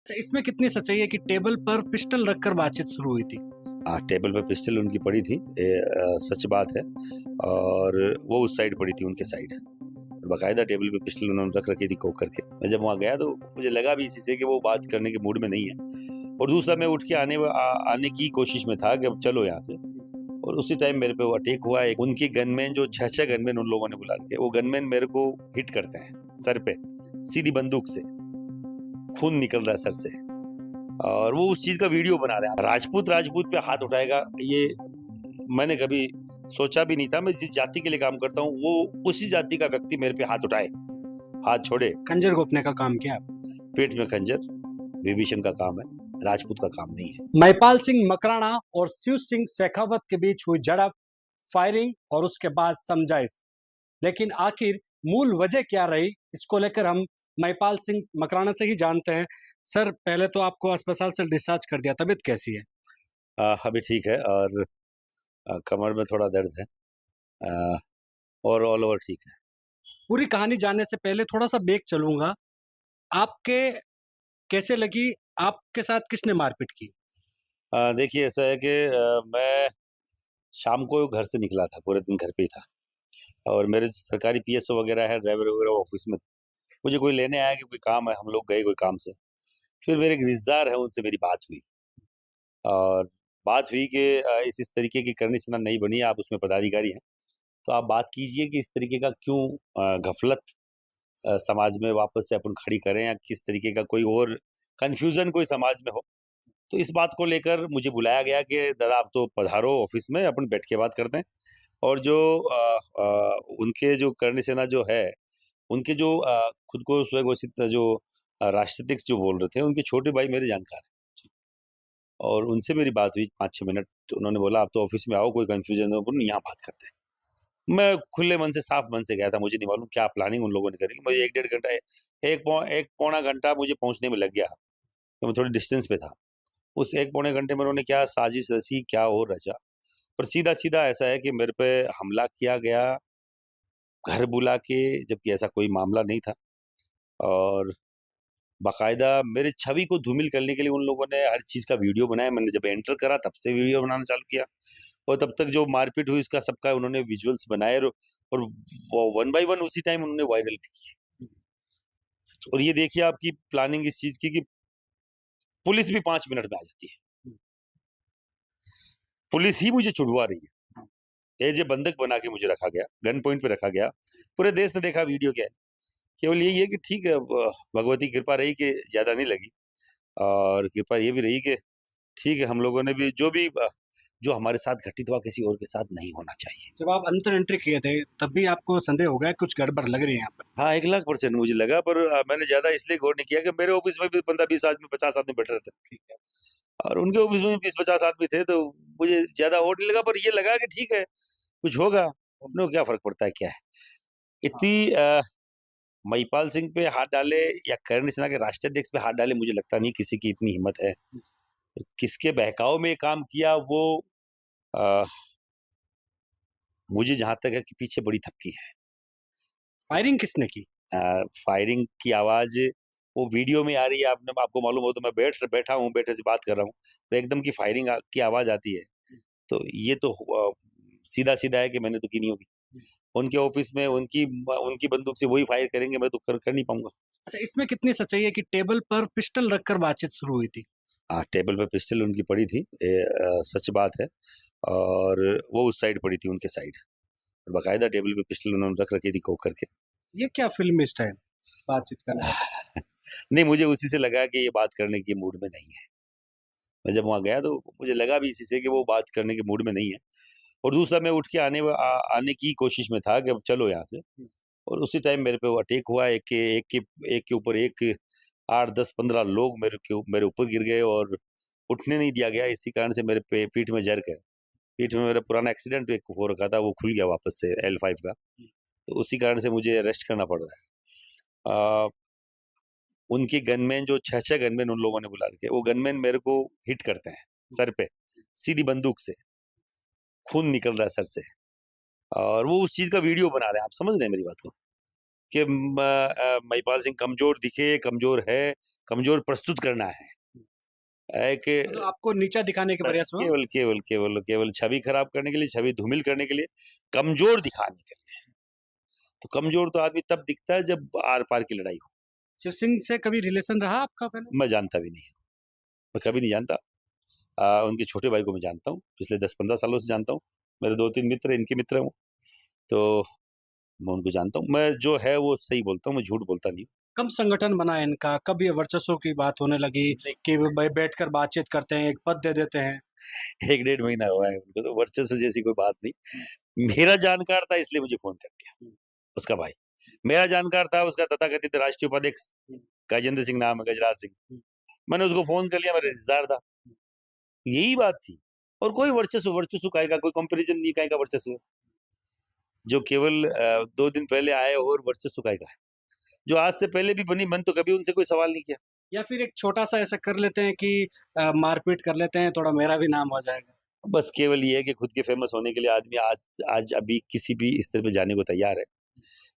अच्छा, इसमें कितनी सच्चाई है कि टेबल पर पिस्टल रखकर बातचीत शुरू हुई थी? हाँ, टेबल पे पिस्टल उनकी पड़ी थी, सच बात है। और वो उस साइड पड़ी थी, उनके साइड। बाकायदा टेबल पे पिस्टल उन्होंने रख रखी थी कोक करके। मैं जब वहाँ गया तो मुझे लगा भी इसी से कि वो बात करने के मूड में नहीं है। और दूसरा, मैं उठ के आने की कोशिश में था कि अब चलो यहाँ से। और उसी टाइम मेरे पे वो अटैक हुआ। एक उनके गनमैन, जो 6 गनमैन उन लोगों ने बुला के, वो गनमैन मेरे को हिट करते हैं सर पे, सीधी बंदूक से। खून निकल रहा है सर से। और वो उस चीज का वीडियो बना रहे हैं। राजपूत राजपूत पे हाथ उठाएगा, ये मैंने कभी सोचा भी नहीं था। मैं जिस जाति के लिए काम करता हूँ, वो उसी जाति का व्यक्ति मेरे पे हाथ उठाए, हाथ छोड़े। खंजर घोंपने का काम किया आप? पेट में खंजर विभीषण का काम है, राजपूत का काम नहीं है। महिपाल सिंह मकराना और शिव सिंह शेखावत के बीच हुई झड़प, फायरिंग और उसके बाद समझाइश। लेकिन आखिर मूल वजह क्या रही, इसको लेकर हम महिपाल सिंह मकराना से ही जानते हैं। सर, पहले तो आपको अस्पताल से डिस्चार्ज कर दिया, तबीयत कैसी है? अभी ठीक है। और कमर में थोड़ा दर्द है। आ, और ऑल ओवर ठीक है। पूरी कहानी जानने से पहले थोड़ा सा बैक चलूंगा। आपके कैसे लगी? आपके साथ किसने मारपीट की? देखिए, ऐसा है कि मैं शाम को घर से निकला था, पूरे दिन घर पे ही था। और मेरे सरकारी पीएसओ वगैरह है, ड्राइवर वगैरह ऑफिस में। मुझे कोई लेने आया कि कोई काम है, हम लोग गए कोई काम से। फिर मेरे एक रिश्तेदार है, उनसे मेरी बात हुई। और बात हुई कि इस तरीके की करनी से ना नहीं बनी, आप उसमें पदाधिकारी हैं, तो आप बात कीजिए कि इस तरीके का क्यों घफलत समाज में वापस से अपन खड़ी करें, या किस तरीके का कोई और कंफ्यूजन कोई समाज में हो। तो इस बात को लेकर मुझे बुलाया गया कि दादा आप तो पधारो ऑफिस में, अपन बैठ के बात करते हैं। और जो उनके जो करणी सेना जो है, उनके जो खुद को स्वघोषित जो राष्ट्रध्यक्ष जो बोल रहे थे, उनके छोटे भाई मेरे जानकार हैं। और उनसे मेरी बात हुई 5-6 मिनट। तो उन्होंने बोला आप तो ऑफिस में आओ, कोई कंफ्यूजन हो अपन यहाँ बात करते हैं। मैं खुले मन से, साफ मन से गया था। मुझे नहीं मालूम क्या प्लानिंग उन लोगों ने करी। मुझे 1-1.5 घंटा, एक पौना घंटा मुझे पहुंचने में लग गया, तो मैं थोड़ी डिस्टेंस पे था। उस 1 पौने घंटे में उन्होंने क्या साजिश रची, क्या और रचा। पर सीधा सीधा ऐसा है कि मेरे पे हमला किया गया, घर बुला के, जबकि ऐसा कोई मामला नहीं था। और बाकायदा मेरे छवि को धूमिल करने के लिए उन लोगों ने हर चीज का वीडियो बनाया। मैंने जब एंटर करा तब से वीडियो बनाना चालू किया। और तब तक जो मारपीट हुई उसका सबका उन्होंने विजुअल्स बनाए। और वन बाय वन उसी टाइम उन्होंने वायरल भी किए। और ये देखिए आपकी प्लानिंग इस चीज की कि पुलिस भी 5 मिनट में आ जाती है। पुलिस ही मुझे छुड़वा रही है, एज ए बंधक बना के मुझे रखा गया, गन पॉइंट पे रखा गया। पूरे देश ने देखा वीडियो क्या है। केवल यही है कि ठीक है, भगवती की कृपा रही कि ज्यादा नहीं लगी। और कृपा ये भी रही कि ठीक है, हम लोगों ने भी जो हमारे साथ घटित हुआ, किसी और के साथ नहीं होना चाहिए। जब आप अंतर एंट्री किए थे, तब भी आपको संदेह हो गया कुछ गड़बड़ लग रही है यहाँ पर? हाँ, 1,00,000% मुझे लगा। पर मैंने ज्यादा इसलिए गौर नहीं किया कि मेरे ऑफिस में भी 15-20 आदमी, 50 आदमी बैठ रहे थे। ठीक है। और उनके ऑफिस में 20-50 आदमी थे, तो मुझे ज्यादा और नहीं लगा। पर ये लगा कि ठीक है, कुछ होगा, अपने को क्या फर्क पड़ता है, क्या है। इतनी महिपाल सिंह पे हाथ डाले या करण सिन्हा के राष्ट्रीय अध्यक्ष पे हाथ डाले, मुझे लगता नहीं किसी की इतनी हिम्मत है। किसके बहकाव में ये काम किया, वो अ, मुझे जहां तक है कि पीछे बड़ी थपकी है। फायरिंग किसने की? फायरिंग की आवाज वो वीडियो में आ रही है। आपको मालूम हो तो मैं बैठा हूँ, बैठे से बात कर रहा हूँ, तो एकदम की फायरिंग की आवाज आती है। तो ये तो सीधा सीधा है कि मैंने तो की नहीं होगी। उनके ऑफिस में उनकी उनकी बंदूक से वही फायर करेंगे, मैं तो कर नहीं पाऊंगा। अच्छा, इसमें कितनी सच्चाई है कि टेबल पर पिस्टल रखकर बातचीत शुरू हुई थी? हाँ, टेबल पे पिस्टल उनकी पड़ी थी, सच बात है। और वो उस साइड पड़ी थी, उनके साइड। बाकायदा टेबल पे पिस्टल उन्होंने रख रखी थी कोक करके। ये क्या फिल्मी स्टाइल, बातचीत करने का? नहीं, मुझे उसी से लगा कि ये बात करने की मूड में नहीं है। मैं जब वहाँ गया तो मुझे लगा भी इसी से कि वो बात करने के मूड में नहीं है। और दूसरा, मैं उठ के आने की कोशिश में था कि अब चलो यहाँ से। और उसी टाइम मेरे पे वो अटैक हुआ। एक के ऊपर एक 8-10-15 लोग मेरे ऊपर गिर गए। और उठने नहीं दिया गया। इसी कारण से मेरे पे पीठ में जर्क है। पीठ में मेरा पुराना एक्सीडेंट एक हो रखा था, वो खुल गया वापस से L5 का। तो उसी कारण से मुझे रेस्ट करना पड़ रहा है। उनके गनमैन, जो 6 गनमैन उन लोगों ने बुला रखे, वो गनमैन मेरे को हिट करते हैं सर पे, सीधी बंदूक से। खून निकल रहा है सर से। और वो उस चीज का वीडियो बना रहे हैं। आप समझ रहे हैं मेरी बात को? कि महिपाल सिंह कमजोर दिखे, कमजोर है, कमजोर प्रस्तुत करना है कि तो आपको नीचा दिखाने के बस प्रयास में? केवल केवल केवल केवल छवि खराब करने के लिए, छवि धूमिल करने के लिए, कमजोर दिखाने के लिए। तो कमजोर तो आदमी तब दिखता है जब आर पार की लड़ाई हो। शिव सिंह से कभी रिलेशन रहा आपका पहले? मैं जानता भी नहीं, मैं कभी नहीं जानता। उनके छोटे भाई को मैं जानता हूँ, पिछले 10-15 सालों से जानता हूँ। मेरे 2-3 मित्र इनके मित्र हैं वो, तो मैं उनको जानता हूँ। मैं जो है वो सही बोलता हूँ, मैं झूठ बोलता नहीं हूँ। कब संगठन बना है इनका? कब ये वर्चस्व की बात होने लगी कि वो बैठकर बातचीत करते हैं, एक पद दे देते हैं? 1 डेढ़ महीना हुआ है उनको, तो वर्चस्व जैसी कोई बात नहीं। मेरा जानकार था इसलिए मुझे फ़ोन कर दिया, उसका भाई। मेरा जानकार था उसका तथाकथित राष्ट्रीय उपाध्यक्ष गजेंद्र सिंह नाम है, गजराज सिंह। मैंने उसको फ़ोन कर लिया, मेरा रिश्तेदार था। यही बात थी, और कोई वर्चस्व वर्चस्व काहे का, कोई कंपैरिज़न नहीं, काहे का वर्चस्व। जो केवल 2 दिन पहले आए और वर्चस्व काहे का है। जो आज से पहले भी बनी, मैंने तो कभी उनसे कोई सवाल नहीं किया। या फिर एक छोटा-सा ऐसा कर लेते हैं कि मारपीट कर लेते हैं, थोड़ा मेरा भी नाम हो जाएगा? बस केवल ये है कि खुद के फेमस होने के लिए आदमी आज आज अभी किसी भी स्तर पे जाने को तैयार है।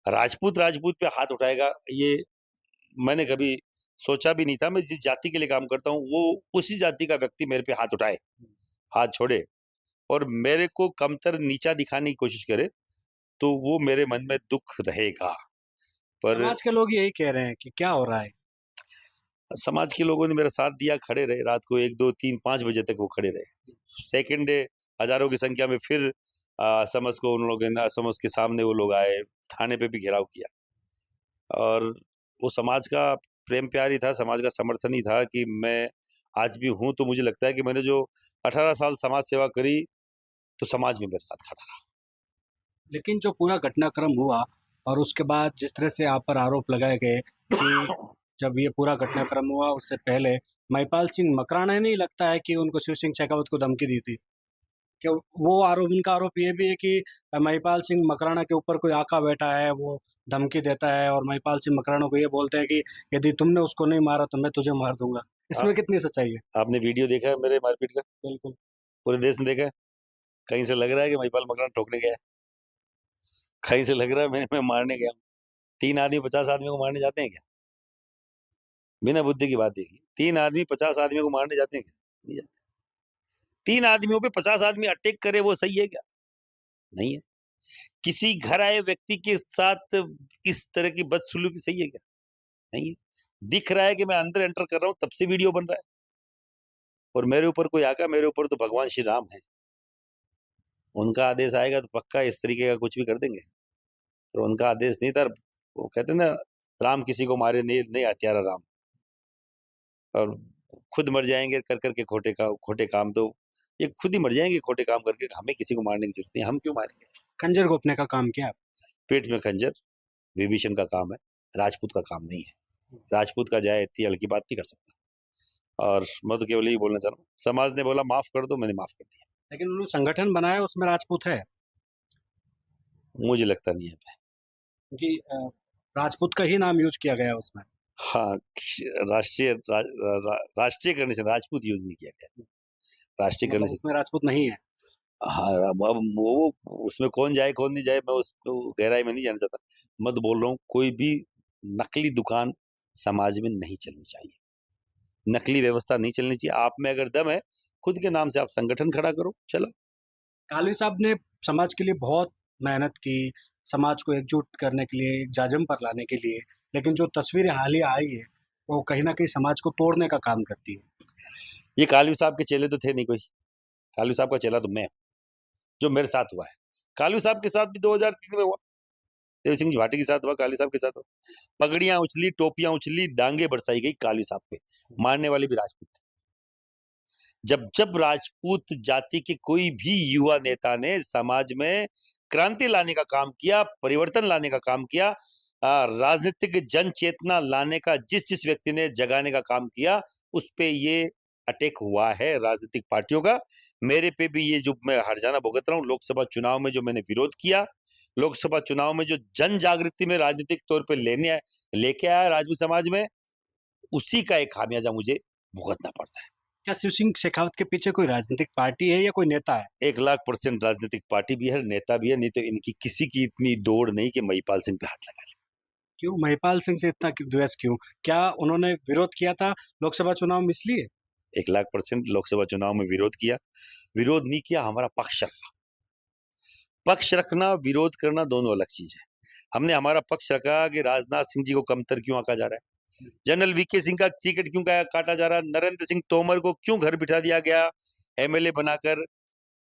राजपूत राजपूत पे हाथ उठाएगा, ये मैंने कभी सोचा भी नहीं था। मैं जिस जाति के लिए काम करता हूँ, वो उसी जाति का व्यक्ति मेरे पे हाथ उठाए, हाथ छोड़े और मेरे को कमतर नीचा दिखाने की कोशिश करे, तो वो मेरे मन में दुःख रहेगा। पर समाज के लोग यही कह रहे हैं कि क्या हो रहा है? समाज के लोगों ने मेरा साथ दिया, खड़े रहे रात को 1, 2, 3, 5 बजे तक वो खड़े रहे। सेकंड डे हज़ारों की संख्या में फिर असमस को उन लोगों ने, असमस के सामने वो लोग आए, थाने पे भी घेराव किया। और वो समाज का प्रेम प्यार ही था, समाज का समर्थन ही था कि मैं आज भी हूँ, तो मुझे लगता है कि मैंने जो 18 साल समाज सेवा करी, तो समाज भी मेरे साथ खड़ा रहा। लेकिन जो पूरा घटनाक्रम हुआ और उसके बाद जिस तरह से आप पर आरोप लगाए गए कि जब ये पूरा घटनाक्रम हुआ उससे पहले महिपाल सिंह मकराना नहीं लगता है कि उनको शिव सिंह शेखावत को धमकी दी थी? क्या वो आरोप, उनका आरोप ये भी है कि महिपाल सिंह मकराना के ऊपर कोई आका बैठा है, वो धमकी देता है और महिपाल सिंह मकराना को ये बोलते हैं कि यदि तुमने उसको नहीं मारा तो मैं तुझे मार दूँगा। इसमें कितनी सच्चाई है? आपने वीडियो देखा है मेरे मारपीट का? बिल्कुल। पूरे देश ने देखा है? कहीं से लग रहा है कि महिपाल मकराना ठोकने गया है? कहीं से लग रहा है मैं मारने गया हूँ? 3 आदमी 50 आदमी को मारने जाते हैं क्या? बिना बुद्धि की बात देखिए। 3 आदमी 50 आदमियों को मारने जाते हैं क्या? नहीं जाते। 3 आदमियों पे 50 आदमी अटैक करे, वो सही है क्या? नहीं है। किसी घर आए व्यक्ति के साथ इस तरह की बदसलूकी सही है क्या? नहीं है। दिख रहा है कि मैं अंदर एंटर कर रहा हूँ, तब से वीडियो बन रहा है। और मेरे ऊपर कोई आका, मेरे ऊपर तो भगवान श्री राम हैं। उनका आदेश आएगा तो पक्का इस तरीके का कुछ भी कर देंगे। और उनका आदेश नहीं था, वो कहते हैं ना, राम किसी को मारे नहीं, नहीं हत्यारा राम। और खुद मर जाएँगे कर के खोटे काम, तो ये खुद ही मर जाएँगे खोटे काम करके, हमें किसी को मारने की ज़रूरत नहीं है, हम क्यों मारेंगे? खंजर घोंपने का काम किया? पेट में खंजर विभीषण का काम है, राजपूत का काम नहीं है। राजपूत का जाए इतनी हल्की बात नहीं कर सकता। और मैं तो केवल यही बोलना चाह रहा हूँ, समाज ने बोला माफ़ कर दो, मैंने माफ़ कर दिया। लेकिन उन्होंने संगठन बनाया उसमें राजपूत है? मुझे लगता नहीं है। क्योंकि राजपूत का ही नाम यूज़ किया गया है उसमें। हाँ, राष्ट्रीय राष्ट्रीय करने से राजपूत यूज़ नहीं किया गया। राष्ट्रीय करने मतलब से उसमें राजपूत नहीं है? हाँ, अब वो उसमें कौन जाए, कौन नहीं जाए, मैं उस गहराई में नहीं जाना चाहता। मैं तो बोल रहा हूँ, कोई भी नकली दुकान समाज में नहीं चलनी चाहिए। नकली व्यवस्था नहीं चलनी चाहिए। आप में अगर दम है, खुद के नाम से आप संगठन खड़ा करो, चलो। कालवी साहब ने समाज के लिए बहुत मेहनत की, समाज को एकजुट करने के लिए, एक जाजम पर लाने के लिए, लेकिन जो तस्वीरें हालिया आई है, वो कहीं न कहीं समाज को तोड़ने का काम करती है। ये कालवी साहब के चेले तो थे नहीं कोई। कालवी साहब का चेला तो मैं हूँ, जो मेरे साथ हुआ है। कालवी साहब के साथ भी 2003 में हुआ। देव सिंह जी भाटी के साथ हुआ, कालवी साहब के साथ हुआ। पगड़ियाँ उछली, टोपियाँ उछली, डांगे बरसाई गई कालवी साहब पे। मारने वाले भी राजपूत थे। जब राजपूत जाति के कोई भी युवा नेता ने समाज में क्रांति लाने का काम किया, परिवर्तन लाने का काम किया, राजनीतिक जन चेतना लाने का जिस व्यक्ति ने जगाने का काम किया, उस पे ये अटैक हुआ है राजनीतिक पार्टियों का। मेरे पे भी ये जो मैं हर्जाना भुगत रहा हूँ, लोकसभा चुनाव में जो मैंने विरोध किया, लोकसभा चुनाव में जो जन जागृति में राजनीतिक तौर पे लेके आया राजपूत समाज में, उसी का एक खामियाजा मुझे भुगतना पड़ता है। क्या शिव सिंह शेखावत के पीछे कोई राजनीतिक पार्टी है या कोई नेता है? 1,00,000% राजनीतिक पार्टी भी है, नेता भी है, नहीं तो इनकी किसी की इतनी दौड़ नहीं कि महिपाल सिंह पे हाथ लगा ले। क्यों महिपाल सिंह से इतना द्वेष क्यों? क्या उन्होंने विरोध किया था लोकसभा चुनाव में इसलिए? 1,00,000% लोकसभा चुनाव में विरोध किया। विरोध नहीं किया, हमारा पक्ष रखा। पक्ष रखना, विरोध करना दोनों अलग चीज है। हमने हमारा पक्ष रखा कि राजनाथ सिंह जी को कमतर क्यों आंका जा रहा है, जनरल वीके सिंह का टिकट क्यों काटा जा रहा है, नरेंद्र सिंह तोमर को क्यों घर बिठा दिया गया एमएलए बनाकर,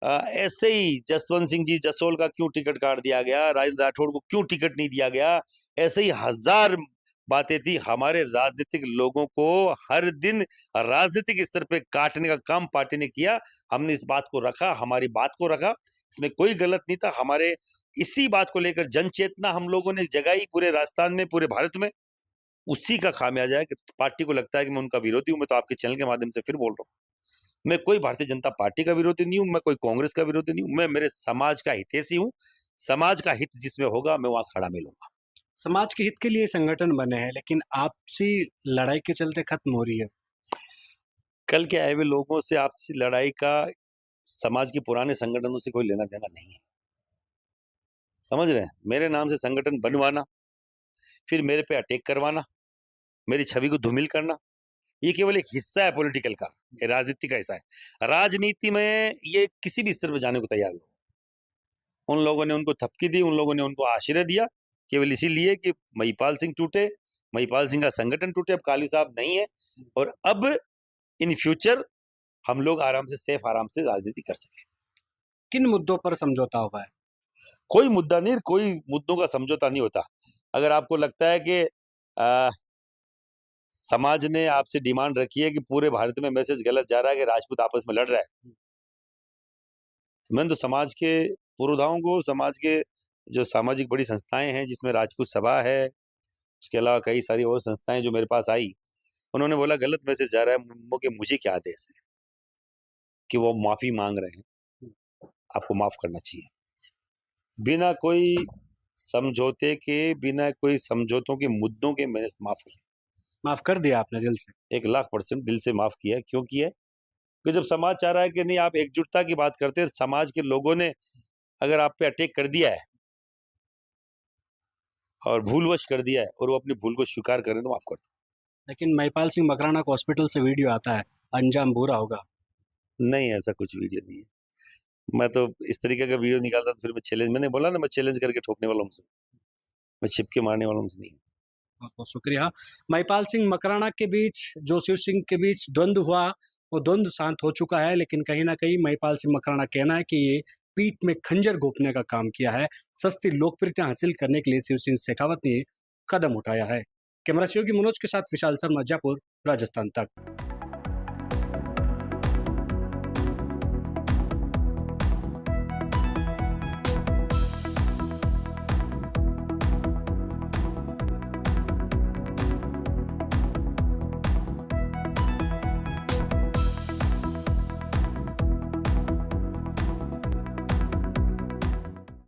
ऐसे ही जसवंत सिंह जी जसोल का क्यों टिकट काट दिया गया, राजेंद्र राठौड़ को क्यों टिकट नहीं दिया गया, ऐसे ही हजार बातें थी। हमारे राजनीतिक लोगों को हर दिन राजनीतिक स्तर पे काटने का काम पार्टी ने किया। हमने इस बात को रखा, हमारी बात को रखा, इसमें कोई गलत नहीं था। हमारे इसी बात को लेकर जन चेतना हम लोगों ने जगाई पूरे राजस्थान में, पूरे भारत में। उसी का खामियाजा है कि पार्टी को लगता है कि मैं उनका विरोधी हूं। मैं तो आपके चैनल के माध्यम से फिर बोल रहा हूं, मैं कोई भारतीय जनता पार्टी का विरोधी नहीं हूं, मैं कोई कांग्रेस का विरोधी नहीं हूं, मैं मेरे समाज का हितैषी हूं। समाज का हित जिसमें होगा मैं वहां खड़ा मिलूंगा। समाज के हित के लिए संगठन बने हैं, लेकिन आपसी लड़ाई के चलते खत्म हो रही है। कल के आए हुए लोगों से आपसी लड़ाई का समाज के पुराने संगठनों से कोई लेना देना नहीं है, समझ रहे हैं? मेरे नाम से संगठन बनवाना, फिर मेरे पे अटैक करवाना, मेरी छवि को धूमिल करना, ये केवल एक हिस्सा है पॉलिटिकल का, ये राजनीति का हिस्सा है। राजनीति में ये किसी भी स्तर पर जाने को तैयार हो। उन लोगों ने उनको थपकी दी, उन लोगों ने उनको आश्रय दिया, केवल इसीलिए कि महिपाल सिंह टूटे, महिपाल सिंह का संगठन टूटे। अब काली साहब नहीं है, और अब इन फ्यूचर हम लोग आराम से, सेफ आराम से राजनीति कर सके। किन मुद्दों पर समझौता हुआ है? कोई मुद्दा नहीं, कोई मुद्दों का समझौता नहीं होता। अगर आपको लगता है कि समाज ने आपसे डिमांड रखी है कि पूरे भारत में मैसेज गलत जा रहा है कि राजपूत आपस में लड़ रहा है, तो मैंने तो समाज के पुरोधाओं को, समाज के जो सामाजिक बड़ी संस्थाएं हैं जिसमें राजपूत सभा है, उसके अलावा कई सारी और संस्थाएं जो मेरे पास आई, उन्होंने बोला गलत मैसेज जा रहा है, कि मुझे क्या आदेश है कि वो माफी मांग रहे हैं, आपको माफ करना चाहिए। बिना कोई समझौते के, बिना कोई समझौतों के मुद्दों के मैंने माफ किया। माफ कर दिया आपने दिल से? 1,00,000% दिल से माफ किया। क्यों किया? कि जब समाज चाह रहा है कि नहीं, आप एकजुटता की बात करते हैं, समाज के लोगों ने अगर आप पे अटैक कर दिया है और भूलवश कर दिया है और वो अपनी भूल को स्वीकार करें तो माफ कर दो। लेकिन महिपाल सिंह मकराना को हॉस्पिटल से वीडियो आता है, अंजाम बुरा होगा। नहीं, ऐसा कुछ वीडियो नहीं है। मैं तो इस तरीके का वीडियो निकालता तो फिर मैं चैलेंज, मैंने बोला ना, मैं चैलेंज करके ठोकने वाला हूँ उनसे, मैं छिपके मारने वाला हूँ नहीं। बहुत बहुत शुक्रिया। महिपाल सिंह मकराना के बीच, जो शिव सिंह के बीच द्वंद्व हुआ, वो द्वंद्व शांत हो चुका है, लेकिन कहीं ना कहीं महिपाल सिंह मकराना कहना है कि ये पीठ में खंजर घोंपने का काम किया है। सस्ती लोकप्रियता हासिल करने के लिए शिव सिंह शेखावत ने कदम उठाया है। कैमरा सहयोगी मनोज के साथ विशाल शर्मा, जयपुर, राजस्थान तक।